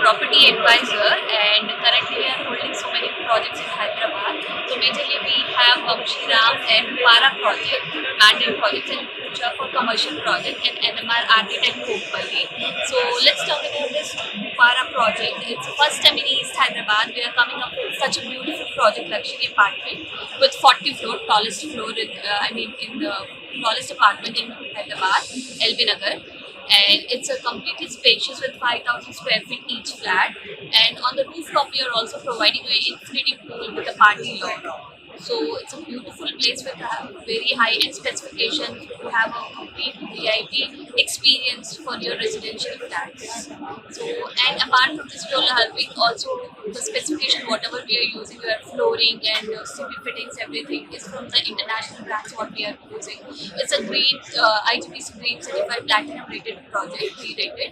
Property advisor, and currently we are holding so many projects in Hyderabad. So majorly we have Shiram and Para project, Mandarin projects in future for commercial project, and NMR Architect Kopalli. So let's talk about this Para project. It's first time in East Hyderabad. We are coming up with such a beautiful project, luxury apartment with 40 floor, tallest floor in the tallest apartment in Hyderabad, LB Nagar. And it's a completely spacious with 5,000 square feet each flat, and on the rooftop we are also providing an infinity pool with a party lawn. So it's a beautiful place with very high-end specifications to have a complete VIP experience for your residential flats. So, and apart from this, we are helping also the specification, whatever we are using, our flooring and CP fittings, everything is from the international brands what we are using. It's a great IGBC Green Certified Platinum rated project, 3 rated,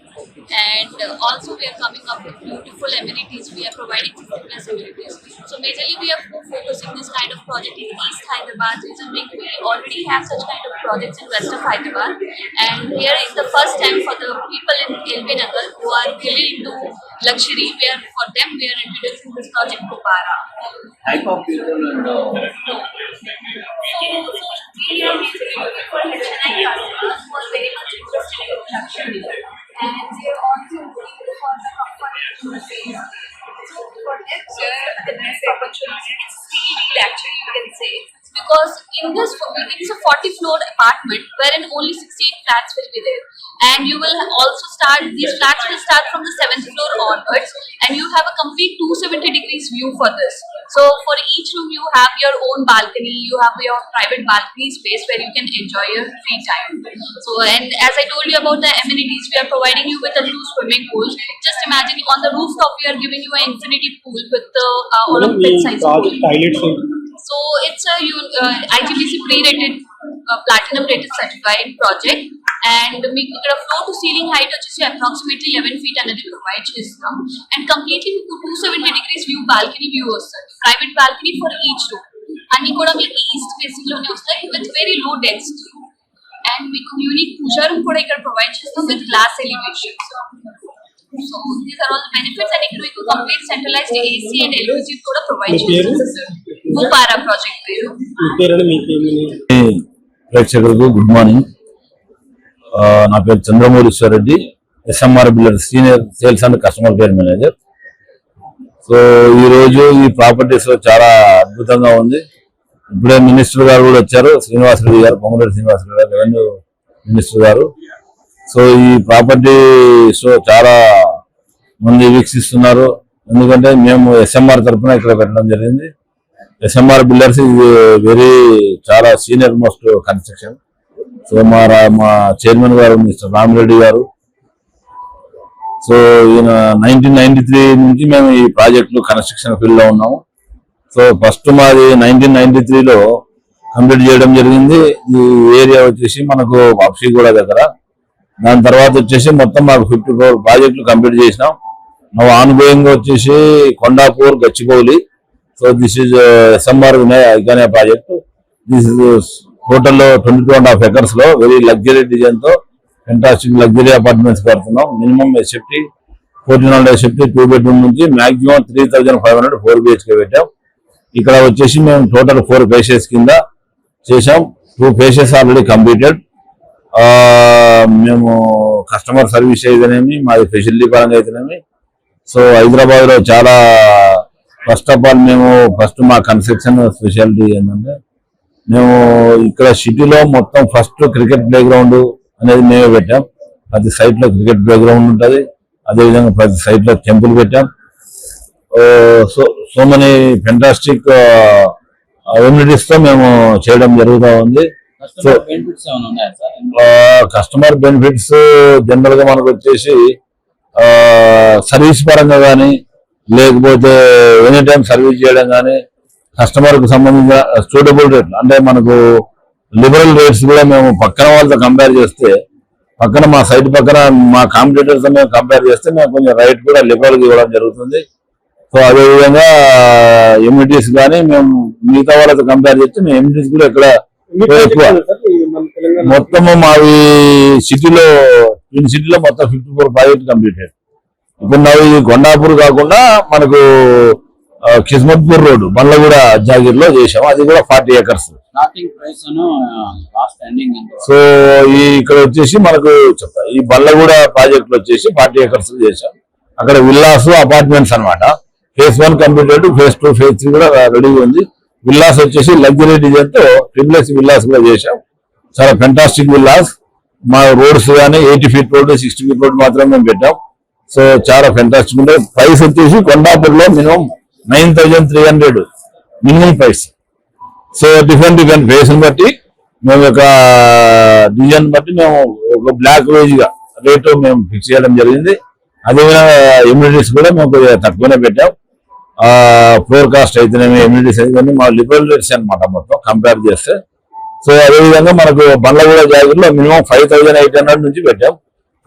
and also we are coming up with beautiful amenities. We are providing 50+ amenities. So majorly we are focusing this kind of project in East Hyderabad. Reason being, we already have such kind of projects in West of Hyderabad, and here is the first time for the people in LB Nagar who are really into luxury. For them we are introducing this project Para. Type of people and So we are basically looking for HNI customers who are very much interested in luxury, and they are also looking for the comfort in the space. So for them, the best opportunity is deal actually, you can say, because in this it's a 40 floor apartment wherein only 16 flats will be there, and you will also these flats will start from the 7th floor onwards, and you have a complete 270 degrees view for this. So for each room you have your own balcony, you have your private balcony space where you can enjoy your free time. So, and as I told you about the amenities, we are providing you with a 2 swimming pools. Just imagine on the rooftop we are giving you an infinity pool with the Olympic size pool. So it's a IGBC pre-rated platinum rated certified project, and మీకు ఇక్కడ floor to ceiling height వచ్చేసి approximately 11 feet అనేది provide చేస్తాం, and completely 270 degrees view balcony view వస్తుంది, private balcony for each room. అన్ని కూడా మీకు east facing లోనే వస్తాయి with very low density, and మీకు యూనిక్ పూజా రూమ్ కూడా ఇక్కడ ప్రొవైడ్ చేస్తాం with glass elevations. So these are all the benefits, and ఇక్కడ మీకు complete centralized AC and LPG కూడా ప్రొవైడ్ చేస్తాం. Para project పేరు. ప్రేక్షకులకు గుడ్ మార్నింగ్. నా పేరు Chandramouleeswar Reddy, SMR builders senior sales and customer care manager. So ఈరోజు ఈ ప్రాపర్టీస్ చాలా అద్భుతంగా ఉంది. ఇప్పుడే మినిస్టర్ గారు కూడా వచ్చారు, శ్రీనివాసరెడ్డి గారు, పొంగులేటి శ్రీనివాసరెడ్డి గారు, రెవెన్యూ మినిస్టర్ గారు. సో ఈ ప్రాపర్టీస్ చాలా మంది వీక్షిస్తున్నారు, ఎందుకంటే మేము SMR తరఫున ఇక్కడ పెట్టడం జరిగింది. SMR బిల్డర్స్ ఇది చాలా సీనియర్ మోస్ట్ కన్స్ట్రక్షన్. సో మా చైర్మన్ గారు మిస్టర్ రామిరెడ్డి గారు. సో ఈయన 1993 నుంచి మేము ఈ ప్రాజెక్టు కన్స్ట్రక్షన్ ఫీల్డ్ లో ఉన్నాము. సో ఫస్ట్ మాది 1993లో కంప్లీట్ చేయడం జరిగింది. ఈ ఏరియా వచ్చేసి మనకు వాప్షీగూడ దగ్గర. దాని తర్వాత వచ్చేసి మొత్తం మాకు 54 ప్రాజెక్టులు కంప్లీట్ చేసినాం. ఆన్ గోయింగ్ వచ్చేసి Kondapur, Gachibowli. So this is SMR Ikane project. This is total 22.5 acres lo very luxury design tho fantastic luxury apartments kartunam. Minimum SFT 1400 SFT 2 bedroom nunchi maximum 3500 4 BHK పెట్టాం. ఇక్కడ వచ్చేసి మేము టోటల్ 4 phases కింద చేశాం. 2 phases already completed. మేము customer service అయితేనేమి, మాది facility పరంగా అయితేనేమి. సో హైదరాబాద్ లో చాలా ఫస్ట్ ఆఫ్ ఆల్ మా కన్స్ట్రక్షన్ స్పెషాలిటీ ఏంటంటే, మేము ఇక్కడ సిటీలో మొత్తం ఫస్ట్ క్రికెట్ ప్లే గ్రౌండ్ అనేది మేమే పెట్టాం. ప్రతి సైట్ లో క్రికెట్ ప్లే గ్రౌండ్ ఉంటుంది, అదేవిధంగా ప్రతి సైట్ లో టెంపుల్ పెట్టాం. సో మెనీ ఫెంటాస్టిక్ అమ్యూనిటీస్ తో మేము చేయడం జరుగుతూ ఉంది. సో కస్టమర్ బెనిఫిట్స్ జనరల్ గా మనకు వచ్చేసి సర్వీస్ పరంగా కానీ, లేకపోతే ఎనీ టైం సర్వీస్ చేయడం కానీ, కస్టమర్ కు సంబంధించిన సూటబుల్ రేట్లు అంటే మనకు లిబరల్ రేట్స్ కూడా మేము పక్కన వాళ్ళతో కంపేర్ చేస్తే పక్కన మా సైట్ పక్కన మా కాంపిటేటర్స్ మేము కంపేర్ చేస్తే మేము కొంచెం రైట్ కూడా లిబరల్గా ఇవ్వడం జరుగుతుంది. సో అదేవిధంగా ఎమ్యూనిటీస్ కానీ మేము మిగతా వాళ్ళతో కంపేర్ చేస్తే మేము ఎమ్యూనిటీస్ కూడా ఇక్కడ ఎక్కువ. మొత్తము మావి సిటీలో ట్విన్ సిటీలో మొత్తం 54 ప్రాజెక్ట్ కంప్లీటెడ్. ఇప్పుడు ನಾವು ఈ కొండాపూర్ కాకుండా మనకు కిస్మత్పూర్ రోడ్ బండ్లగూడ జాగీర్లో చేసాము. అది కూడా 40 acres. Starting price last ending so ఈ ఇక్కడ వచ్చేసి మనకు చెప్తా ఈ బండ్లగూడ ప్రాజెక్ట్ లో వచ్చేసి 40 acres చేసాం. అక్కడ విల్లాస్ అపార్ట్మెంట్స్ అన్నమాట. phase 1 కంప్లీటెడ్, phase 2 phase 3 కూడా రెడీగా ఉంది. విల్లాస్ వచ్చేసి లగ్జరీ డిజైన్ తో ట్రిపుల్స్ విల్లాస్ కూడా చేసాం. చాలా ఫెంటాస్టిక్ విల్లాస్. మా రోడ్స్ కానీ 80 feet రోడ్ 60 feet రోడ్ మాత్రమే మేము పెట్టాం. సో చాలా ఫెంటాస్టిక్ ఉంటాయి. ప్రైస్ వచ్చేసి కొండాపూర్లో minimum 9,300 minimum price. So different face బట్టి మేము ఒక డిజైన్ బట్టి మేము ఒక బ్లాక్ వేజ్ గా రేటు మేము ఫిక్స్ చేయడం జరిగింది. అదేవిధంగా ఎమ్యూనిటీస్ కూడా మేము కొద్దిగా తక్కువనే పెట్టాం. ఫ్లోర్ కాస్ట్ అయితేనేమి ఎమ్యూనిటీస్ అయితే మా లిబరల్ రేట్స్ అనమాట మొత్తం కంపేర్ చేస్తే. సో అదేవిధంగా మనకు బండ్లగూడ జాగీర్లో మినిమం 5,800 నుంచి పెట్టాం.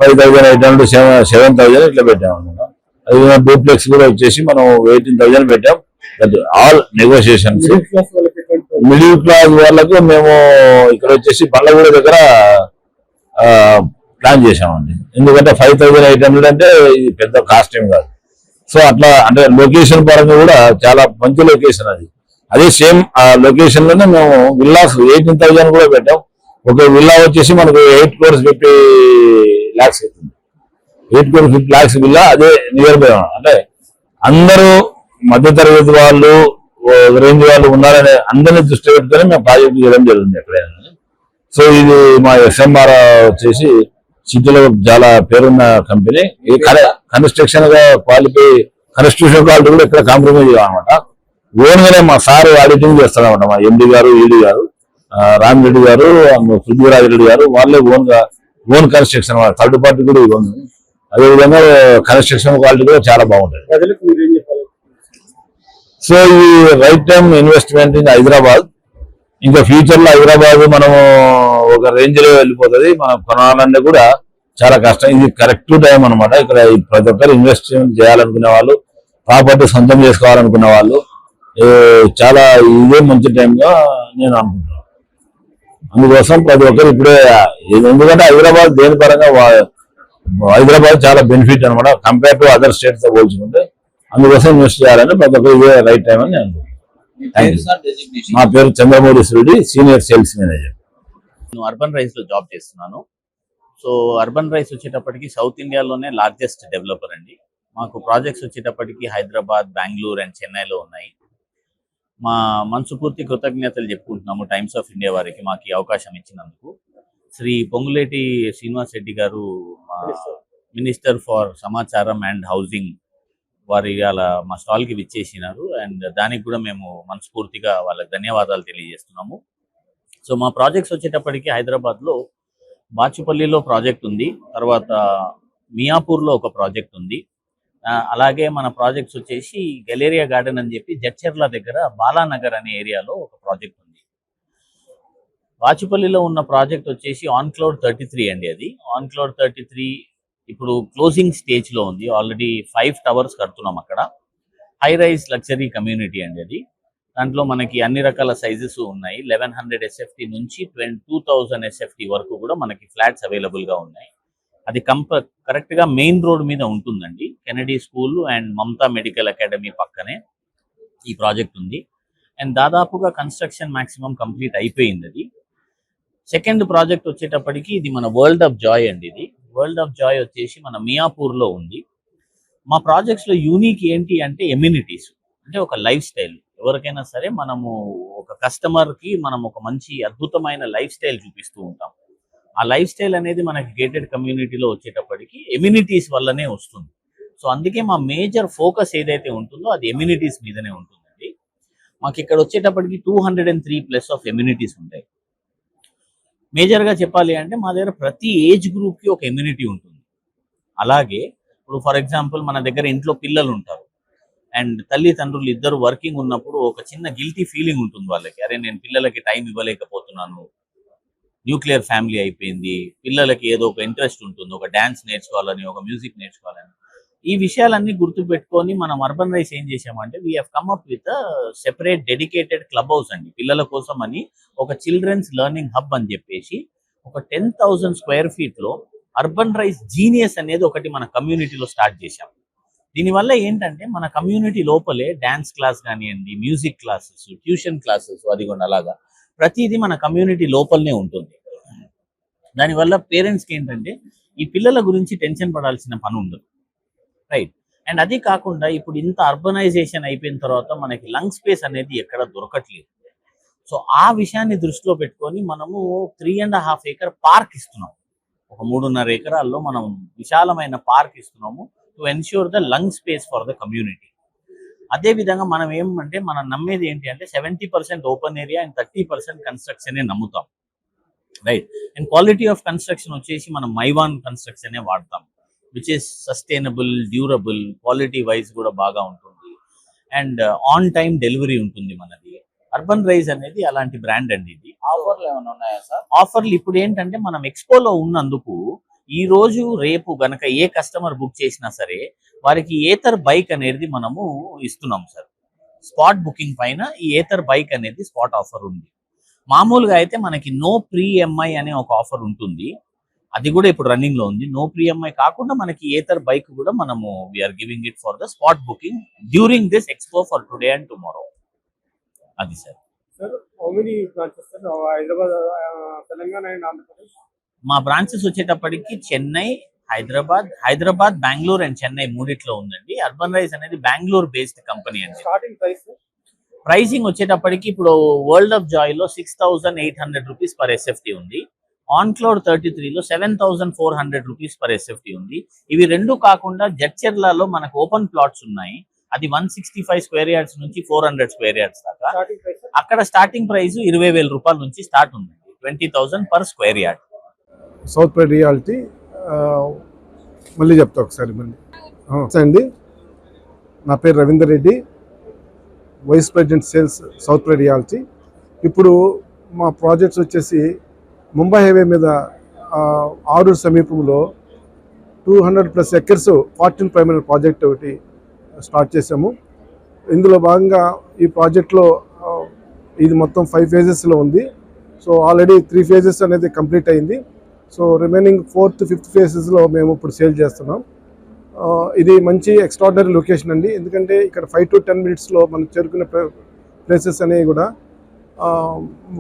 5,800 7,000 ఇట్లా పెట్టాం అనమాట. అదేవిధంగా డూప్లెక్స్ కూడా వచ్చేసి మనం 18,000 పెట్టాం. All negotiations. మిడిల్ క్లాస్ వాళ్ళకు మేము ఇక్కడ వచ్చేసి బండ్లగూడ దగ్గర ప్లాన్ చేసామండి. ఎందుకంటే 5,800 అంటే ఇది పెద్ద కాస్ట్ ఏం కాదు. సో అట్లా అంటే లొకేషన్ పరంగా కూడా చాలా మంచి లొకేషన్ అది. అదే సేమ్ ఆ లొకేషన్ లోనే మేము విల్లాస్ 18,000 కూడా పెట్టాం. ఒక విల్లా వచ్చేసి మనకు 8 crores 50 lakhs అవుతుంది. 8 crores 50 lakhs విల్లా అదే నియర్ బై. అంటే అందరూ మధ్యతరగతి వాళ్ళు రేంజ్ వాళ్ళు ఉన్నారనే అందరినీ దృష్టి పెట్టుకొని మేము ప్రాజెక్ట్ చేయడం జరుగుతుంది ఎక్కడైనా. సో ఇది మా SMR వచ్చేసి సిటీలో చాలా పేరున్న కంపెనీ. ఇది కన్స్ట్రక్షన్ గా క్వాలిటీ కన్స్ట్రక్షన్ క్వాలిటీ కూడా ఇక్కడ కాంప్రమైజ్ అనమాట. ఓన్ గానే మా సార్ ఆడిటింగ్ చేస్తారన్నమాట. మా MD గారు, ED గారు, రామిరెడ్డి గారు, పృథ్వీరాజరెడ్డి గారు వాళ్ళే ఓన్ కన్స్ట్రక్షన్ థర్డ్ పార్టీ కూడా ఓన్. అదేవిధంగా కన్స్ట్రక్షన్ క్వాలిటీ కూడా చాలా బాగుంటుంది. సో ఈ right time investment in Hyderabad. ఇంకా ఫ్యూచర్ లో హైదరాబాద్ మనము ఒక రేంజ్ లో వెళ్ళిపోతుంది. మనం కొనాలన్నా కూడా చాలా కష్టం. ఇది కరెక్ట్ టైం అనమాట. ఇక్కడ ప్రతి ఒక్కరు ఇన్వెస్ట్మెంట్ చేయాలనుకునే వాళ్ళు, ప్రాపర్టీ సొంతం చేసుకోవాలనుకునే వాళ్ళు చాలా ఇదే మంచి టైంగా నేను అనుకుంటున్నాను. అందుకోసం ప్రతి ఒక్కరు ఇప్పుడే, ఎందుకంటే హైదరాబాద్ దేని పరంగా హైదరాబాద్ చాలా బెనిఫిట్ అనమాట కంపేర్ టు అదర్ స్టేట్స్ తో పోల్చుకుంటే. అందుకోసం ఇన్వెస్ట్ చేయాలని ప్రతి ఒక్కరు ఇదే రైట్ టైం అని నేను అనుకుంటున్నాను. మా పేరు Chandramouli Reddy, senior sales manager. నేను అర్బన్ రైస్ లో జాబ్ చేస్తున్నాను. సో అర్బన్ రైస్ వచ్చేటప్పటికి సౌత్ ఇండియాలోనే లార్జెస్ట్ డెవలపర్ అండి. మాకు ప్రాజెక్ట్స్ వచ్చేటప్పటికి హైదరాబాద్, బెంగళూరు అండ్ చెన్నైలో ఉన్నాయి. మా మనస్ఫూర్తి కృతజ్ఞతలు చెప్పుకుంటున్నాము టైమ్స్ ఆఫ్ ఇండియా వారికి మాకు ఈ అవకాశం ఇచ్చినందుకు. శ్రీ పొంగులేటి శ్రీనివాస్ రెడ్డి గారు, మా మినిస్టర్ ఫర్ సమాచారం అండ్ హౌసింగ్, వారు ఇవాళ మా స్టాల్కి విచ్చేసినారు. అండ్ దానికి కూడా మేము మనస్ఫూర్తిగా వాళ్ళకి ధన్యవాదాలు తెలియజేస్తున్నాము. సో మా ప్రాజెక్ట్స్ వచ్చేటప్పటికి హైదరాబాద్లో బాచుపల్లిలో ప్రాజెక్ట్ ఉంది, తర్వాత మియాపూర్లో ఒక ప్రాజెక్ట్ ఉంది. అలాగే మన ప్రాజెక్ట్స్ వచ్చేసి గెలేరియా గార్డెన్ అని చెప్పి జడ్చెర్ల దగ్గర బాలానగర్ అనే ఏరియాలో ఒక ప్రాజెక్ట్ ఉంది. బాచుపల్లిలో ఉన్న ప్రాజెక్ట్ వచ్చేసి ఆన్క్లౌడ్ 33 అండి. అది ఆన్క్లౌడ్ 33 ఇప్పుడు క్లోజింగ్ స్టేజ్ లో ఉంది. ఆల్రెడీ 5 towers కడుతున్నాం అక్కడ. హై రైజ్ లగ్జరీ కమ్యూనిటీ అండి అది. దాంట్లో మనకి అన్ని రకాల సైజెస్ ఉన్నాయి. 1100 SFT నుంచి 2000 SFT వరకు కూడా మనకి ఫ్లాట్స్ అవైలబుల్ గా ఉన్నాయి. అది కరెక్ట్ గా మెయిన్ రోడ్ మీద ఉంటుందండి. Kennedy school and Mamata medical academy పక్కనే ఈ ప్రాజెక్ట్ ఉంది. అండ్ దాదాపుగా కన్స్ట్రక్షన్ మాక్సిమం కంప్లీట్ అయిపోయింది. అది సెకండ్ ప్రాజెక్ట్ వచ్చేటప్పటికి ఇది మన వరల్డ్ ఆఫ్ జాయ్ అండి. ఇది వరల్డ్ ఆఫ్ జాయ్ వచ్చేసి మన మియాపూర్ లో ఉంది. మా ప్రాజెక్ట్స్ లో యూనిక్ ఏంటి అంటే ఎమ్యూనిటీస్, అంటే ఒక లైఫ్ స్టైల్. ఎవరికైనా సరే మనము ఒక కస్టమర్ కి మనం ఒక మంచి అద్భుతమైన లైఫ్ స్టైల్ చూపిస్తూ ఉంటాం. ఆ లైఫ్ స్టైల్ అనేది మనకి గేటెడ్ కమ్యూనిటీలో వచ్చేటప్పటికి ఎమ్యూనిటీస్ వల్లనే వస్తుంది. సో అందుకే మా మేజర్ ఫోకస్ ఏదైతే ఉంటుందో అది ఎమ్యూనిటీస్ మీదనే ఉంటుందండి. మాకు ఇక్కడ వచ్చేటప్పటికి 203+ ఆఫ్ ఎమ్యూనిటీస్ ఉంటాయి. మేజర్గా చెప్పాలి అంటే మా దగ్గర ప్రతి ఏజ్ గ్రూప్కి ఒక ఎమ్యూనిటీ ఉంటుంది. అలాగే ఇప్పుడు ఫర్ ఎగ్జాంపుల్ మన దగ్గర ఇంట్లో పిల్లలు ఉంటారు అండ్ తల్లిదండ్రులు ఇద్దరు వర్కింగ్ ఉన్నప్పుడు ఒక చిన్న గిల్టీ ఫీలింగ్ ఉంటుంది వాళ్ళకి. అరే నేను పిల్లలకి టైం ఇవ్వలేకపోతున్నాను, న్యూక్లియర్ ఫ్యామిలీ అయిపోయింది, పిల్లలకి ఏదో ఒక ఇంట్రెస్ట్ ఉంటుంది, ఒక డ్యాన్స్ నేర్చుకోవాలని, ఒక మ్యూజిక్ నేర్చుకోవాలని. ఈ విషయాలన్నీ గుర్తుపెట్టుకొని మనం అర్బన్ రైస్ ఏం చేసామంటే we have come up with separate dedicated club house అండి, పిల్లల కోసం అని ఒక చిల్డ్రన్స్ లెర్నింగ్ హబ్ అని చెప్పేసి ఒక 10,000 స్క్వేర్ ఫీట్ లో అర్బన్ రైస్ జీనియస్ అనేది ఒకటి మన కమ్యూనిటీలో స్టార్ట్ చేశాం. దీనివల్ల ఏంటంటే మన కమ్యూనిటీ లోపలే డాన్స్ క్లాస్ కానివ్వండి, మ్యూజిక్ క్లాసెస్, ట్యూషన్ క్లాసెస్, అది కూడా అలాగా ప్రతిదీ మన కమ్యూనిటీ లోపలనే ఉంటుంది. దానివల్ల పేరెంట్స్కి ఏంటంటే ఈ పిల్లల గురించి టెన్షన్ పడాల్సిన పని ఉండదు, రైట్. అండ్ అది కాకుండా ఇప్పుడు ఇంత అర్బనైజేషన్ అయిపోయిన తర్వాత మనకి లంగ్ స్పేస్ అనేది ఎక్కడ దొరకట్లేదు. సో ఆ విషయాన్ని దృష్టిలో పెట్టుకొని మనము 3.5 acre పార్క్ ఇస్తున్నాం. ఒక 3.5 ఎకరాల్లో మనం విశాలమైన పార్క్ ఇస్తున్నాము to ensure the lung space for the community. అదే విధంగా మనం ఏమంటే మనం నమ్మేది ఏంటి అంటే 70% ఓపెన్ ఏరియా అండ్ 30% కన్స్ట్రక్షన్ నమ్ముతాం, right. And quality of construction వచ్చేసి మనం మైవాన్ కన్స్ట్రక్షన్ వాడతాం, which is sustainable, durable, quality wise కూడా బాగా ఉంటుంది, అండ్ ఆన్ టైం డెలివరీ ఉంటుంది మనది. అర్బన్ రైజ్ అనేది అలాంటి బ్రాండ్ అండి. ఇది ఆఫర్లు ఏమైనా ఉన్నాయా సార్? ఆఫర్లు ఇప్పుడు ఏంటంటే మనం ఎక్స్పోలో ఉన్నందుకు ఈ రోజు రేపు గనక ఏ కస్టమర్ బుక్ చేసినా సరే వారికి ఏతర్ బైక్ అనేది మనము ఇస్తున్నాం సార్. స్పాట్ బుకింగ్ పైన ఈ ఏతర్ బైక్ అనేది స్పాట్ ఆఫర్ ఉంది. మామూలుగా అయితే మనకి నో ప్రీ ఎంఐ అనే ఒక ఆఫర్ ఉంటుంది, అది కూడా ఇప్పుడు రన్నింగ్ లో ఉంది. నో ప్రీ ఎంఐ కాకుండా మనకి ఏతర్ బైక్ కూడా మనము we are giving it for the spot booking during this expo for today and tomorrow. అది సార్. తెలంగాణ అండ్ ఆంధ్రప్రదేశ్ మా బ్రాంచెస్ వచ్చేటప్పటికి చెన్నై, హైదరాబాద్, బెంగళూరు అండ్ చెన్నై మూడిట్లో ఉందండి. అర్బన్ రైస్ అనేది బెంగళూరు బేస్డ్ కంపెనీ అండి. స్టార్టింగ్ ప్రైస్ ప్రైసింగ్ వచ్చేటప్పటికి ఇప్పుడు వరల్డ్ ఆఫ్ జాయ్ లో 6,800 రూపీస్ పర్ SFT ఉంది. ఆన్ క్లౌడ్ 33లో 7,400 రూపీస్ పర్ SFT ఉంది. ఇవి రెండు కాకుండా జడ్చెర్లలో మనకు ఓపెన్ ప్లాట్స్ ఉన్నాయి, అది 165 స్క్వేర్ యార్డ్స్ నుంచి 400 స్క్వేర్ యార్డ్స్ దాకా. అక్కడ స్టార్టింగ్ ప్రైస్ 20,000 రూపాయల నుంచి స్టార్ట్ ఉంది, 20,000 per square yard. South Pride reality మళ్ళీ చెప్తా ఒకసారి మళ్ళీ అండి. నా పేరు Ravinder Reddy, vice president sales South Pride reality. ఇప్పుడు మా ప్రాజెక్ట్స్ వచ్చేసి ముంబై హైవే మీద ఆరూరు సమీపంలో 200+ ఎకర్స్ 14 ప్రైమరీ ప్రాజెక్ట్ ఒకటి స్టార్ట్ చేసాము. ఇందులో భాగంగా ఈ ప్రాజెక్ట్లో ఇది మొత్తం 5 phases ఉంది. సో ఆల్రెడీ 3 phases అనేది కంప్లీట్ అయింది. So remaining 4th, 5th phases మేము ఇప్పుడు సేల్ చేస్తున్నాం. ఇది మంచి ఎక్స్ట్రాడినరీ లొకేషన్ అండి, ఎందుకంటే ఇక్కడ 5 to 10 minutesలో మనం చేరుకునే ప్లేసెస్ అనేవి కూడా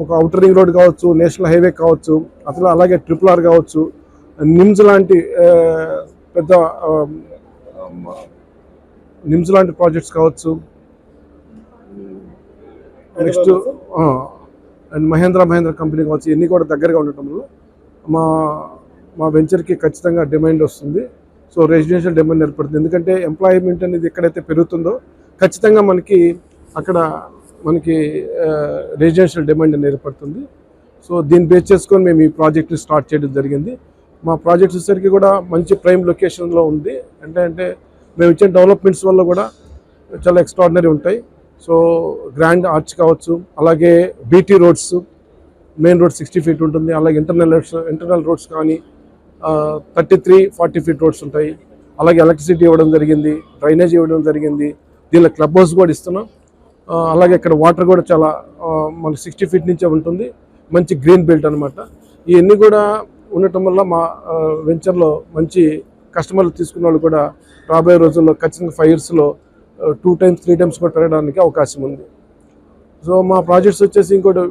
ఒక అవుటర్ రింగ్ రోడ్ కావచ్చు, నేషనల్ హైవే కావచ్చు, అసలు అలాగే RRR కావచ్చు, నిమ్స్ లాంటి పెద్ద నిమ్స్ లాంటి ప్రాజెక్ట్స్ కావచ్చు, నెక్స్ట్ అండ్ మహేంద్ర కంపెనీ కావచ్చు, ఇవన్నీ కూడా దగ్గరగా ఉండటం వల్ల మా వెంచర్కి ఖచ్చితంగా డిమాండ్ వస్తుంది. సో రెసిడెన్షియల్ డిమాండ్ ఏర్పడుతుంది, ఎందుకంటే ఎంప్లాయ్మెంట్ అనేది ఎక్కడైతే పెరుగుతుందో ఖచ్చితంగా అక్కడ మనకి రెసిడెన్షియల్ డిమాండ్ అనేది ఏర్పడుతుంది. సో దీన్ని బేస్ చేసుకొని మేము ఈ ప్రాజెక్ట్ని స్టార్ట్ చేయడం జరిగింది. మా ప్రాజెక్ట్స్ వచ్చేసరికి కూడా మంచి ప్రైమ్ లొకేషన్లో ఉంది, అంటే మేము ఇచ్చిన డెవలప్మెంట్స్ వల్ల కూడా చాలా ఎక్స్ట్రాడినరీ ఉంటాయి. సో గ్రాండ్ ఆర్చ్ కావచ్చు, అలాగే BT roads, main road 60 feet ఉంటుంది, అలాగే ఇంటర్నల్ రోడ్స్ కానీ 33-40 feet రోడ్స్ ఉంటాయి. అలాగే ఎలక్ట్రిసిటీ ఇవ్వడం జరిగింది, డ్రైనేజ్ ఇవ్వడం జరిగింది, దీనిలో క్లబ్ హౌస్ కూడా ఇస్తున్నాం. అలాగే ఇక్కడ వాటర్ కూడా చాలా మనకి 60 feet నుంచే ఉంటుంది, మంచి గ్రీన్ బెల్ట్ అనమాట. ఇవన్నీ కూడా ఉండటం వల్ల మా వెంచర్లో మంచి కస్టమర్లు తీసుకున్న వాళ్ళు కూడా రాబోయే రోజుల్లో ఖచ్చితంగా 5 yearsలో 2 times 3 times కూడా పెరగడానికి అవకాశం ఉంది. సో మా ప్రాజెక్ట్స్ వచ్చేసి ఇంకోటి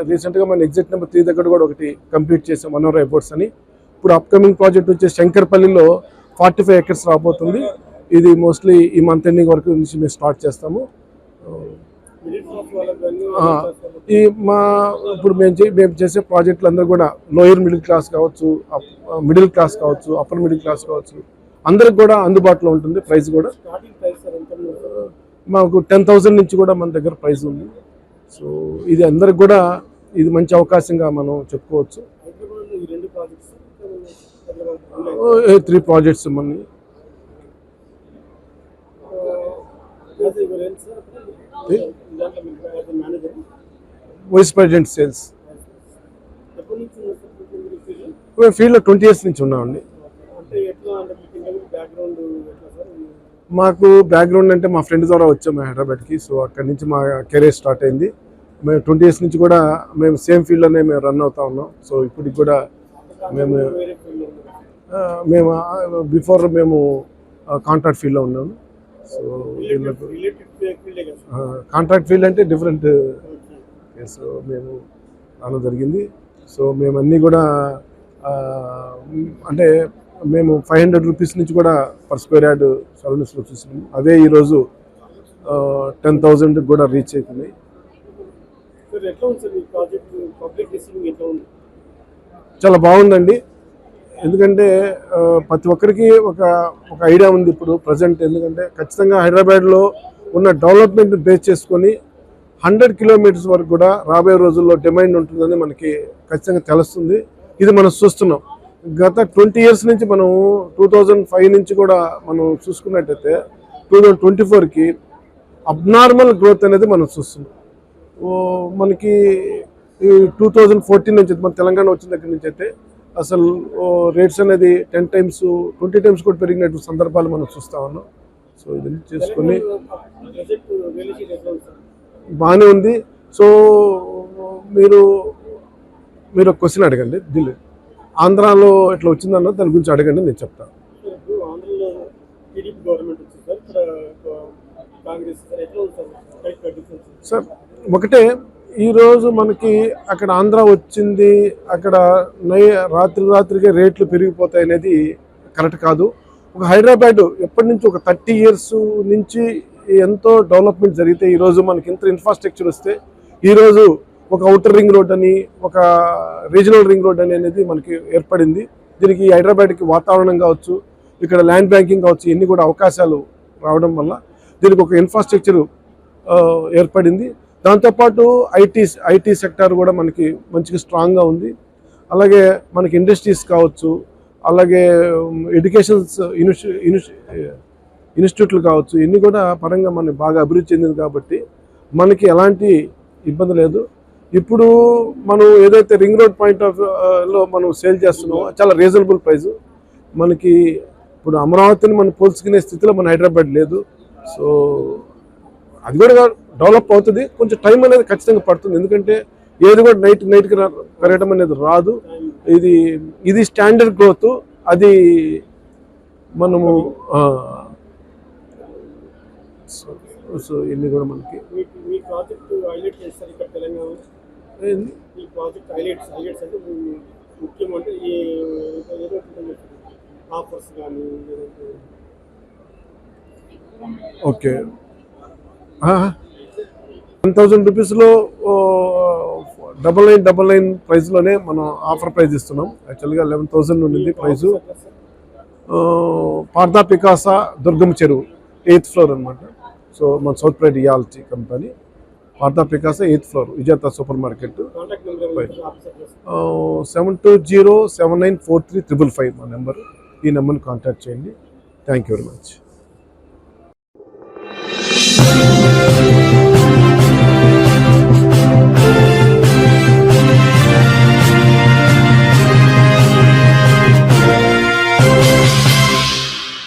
రీసెంట్గా మన ఎగ్జిట్ నెంబర్ 3 దగ్గర కూడా ఒకటి కంప్లీట్ చేసాం, మనోహర్ ఎయిర్పోర్ట్స్ అని. ఇప్పుడు అప్కమింగ్ ప్రాజెక్ట్ వచ్చేసి శంకర్పల్లిలో 45 acres రాబోతుంది. ఇది మోస్ట్లీ ఈ మంత్ ఎండింగ్ వరకు నుంచి మేము స్టార్ట్ చేస్తాము. ఇప్పుడు మేము చేసే ప్రాజెక్టులు అందరూ కూడా లోయర్ మిడిల్ క్లాస్ కావచ్చు, మిడిల్ క్లాస్ కావచ్చు, అప్పర్ మిడిల్ క్లాస్ కావచ్చు, అందరికి కూడా అందుబాటులో ఉంటుంది. ప్రైస్ కూడా మాకు 10,000 నుంచి కూడా మన దగ్గర ప్రైస్ ఉంది. సో ఇది అందరికి కూడా ఇది మంచి అవకాశంగా మనం చెప్పుకోవచ్చు. 3 ప్రాజెక్ట్స్ మన వైస్ ప్రెసిడెంట్ సేల్స్ మేము ఫీల్డ్లో 20 years నుంచి ఉన్నామండి. మాకు బ్యాక్గ్రౌండ్ అంటే మా ఫ్రెండ్ ద్వారా వచ్చాము హైదరాబాద్కి. సో అక్కడి నుంచి మా కెరీర్ స్టార్ట్ అయింది. మేము 20 years నుంచి కూడా మేము సేమ్ ఫీల్డ్లోనే మేము రన్ అవుతా ఉన్నాం. సో ఇప్పటికి కూడా మేము బిఫోర్ మేము కాంట్రాక్ట్ ఫీల్డ్లో ఉన్నాము. సో కాంట్రాక్ట్ ఫీల్డ్ అంటే డిఫరెంట్. సో మేము రావడం జరిగింది. సో మేము అన్నీ కూడా అంటే మేము 500 rupees నుంచి కూడా పర్ స్క్వేర్ యార్డ్ సర్వీస్లో చూసినాము. అవే ఈరోజు 10,000 కూడా రీచ్ అవుతున్నాయి. చాలా బాగుందండి. ఎందుకంటే ప్రతి ఒక్కరికి ఒక ఐడియా ఉంది ఇప్పుడు ప్రజెంట్. ఎందుకంటే ఖచ్చితంగా హైదరాబాద్లో ఉన్న డెవలప్మెంట్ బేస్ చేసుకొని 100 kilometers వరకు కూడా రాబోయే రోజుల్లో డిమాండ్ ఉంటుందని మనకి ఖచ్చితంగా తెలుస్తుంది. ఇది మనం చూస్తున్నాం. గత 20 years నుంచి మనం 2005 నుంచి కూడా మనం చూసుకున్నట్టయితే 2024కి అబ్నార్మల్ గ్రోత్ అనేది మనం చూస్తున్నాం. మనకి 2014 నుంచి మన తెలంగాణ వచ్చిన దగ్గర నుంచి అయితే అసలు రేట్స్ అనేది 10 times 20 times కూడా పెరిగినట్టు సందర్భాలు మనం చూస్తూ ఉన్నాం. సో ఇది చేసుకొని బాగానే ఉంది. సో మీరు ఒక క్వశ్చన్ అడగండి. ఢిల్లీ ఆంధ్రాలో ఎట్లా వచ్చిందన్న దాని గురించి అడగండి, నేను చెప్తాను. సార్ ఒకటే, ఈరోజు మనకి అక్కడ ఆంధ్ర వచ్చింది, అక్కడ రాత్రికే రేట్లు పెరిగిపోతాయి అనేది కరెక్ట్ కాదు. ఒక హైదరాబాద్ ఎప్పటి నుంచి ఒక 30 years నుంచి ఎంతో డెవలప్మెంట్ జరిగితే ఈరోజు మనకి ఇంత ఇన్ఫ్రాస్ట్రక్చర్ వస్తే ఈరోజు ఒక అవుటర్ రింగ్ రోడ్ అని, ఒక రీజనల్ రింగ్ రోడ్ అనేది మనకి ఏర్పడింది. దీనికి హైదరాబాద్కి వాతావరణం కావచ్చు, ఇక్కడ ల్యాండ్ బ్యాంకింగ్ కావచ్చు, ఇన్ని కూడా అవకాశాలు రావడం వల్ల దీనికి ఒక ఇన్ఫ్రాస్ట్రక్చర్ ఏర్పడింది. దాంతోపాటు ఐటీ సెక్టార్ కూడా మనకి మంచిగా స్ట్రాంగ్గా ఉంది. అలాగే మనకి ఇండస్ట్రీస్ కావచ్చు, అలాగే ఎడ్యుకేషన్స్ ఇన్స్టిట్యూట్లు కావచ్చు, ఇన్ని కూడా పరంగా మనకి బాగా అభివృద్ధి చెందింది కాబట్టి మనకి ఎలాంటి ఇబ్బంది లేదు. ఇప్పుడు మనం ఏదైతే రింగ్ రోడ్ పాయింట్ ఆఫ్ లో మనం సేల్ చేస్తున్నామో చాలా రీజనబుల్ ప్రైస్. మనకి ఇప్పుడు అమరావతిని మనం పోల్చుకునే స్థితిలో మన హైదరాబాద్ లేదు. సో అది కూడా డెవలప్ అవుతుంది. కొంచెం టైం అనేది ఖచ్చితంగా పడుతుంది. ఎందుకంటే ఏది కూడా నైట్కి పెరగడం అనేది రాదు. ఇది స్టాండర్డ్ గ్రోత్. అది మనము సో ఇన్ని కూడా మనకి ఓకే 10,000 rupeesలో 9999 ప్రైస్లోనే మనం ఆఫర్ ప్రైస్ ఇస్తున్నాం. యాక్చువల్గా 11,000 ఉండింది ప్రైజు. పార్థా పికాసా దుర్గం చెరువు 8th floor అనమాట. సో మన సౌత్ ప్రైడ్ ఇయాల్చి company Partha Picasa 8th floor Vijetha supermarket. 72079435 మా నెంబర్. ఈ నెంబర్ని కాంటాక్ట్ చేయండి. Thank you very much.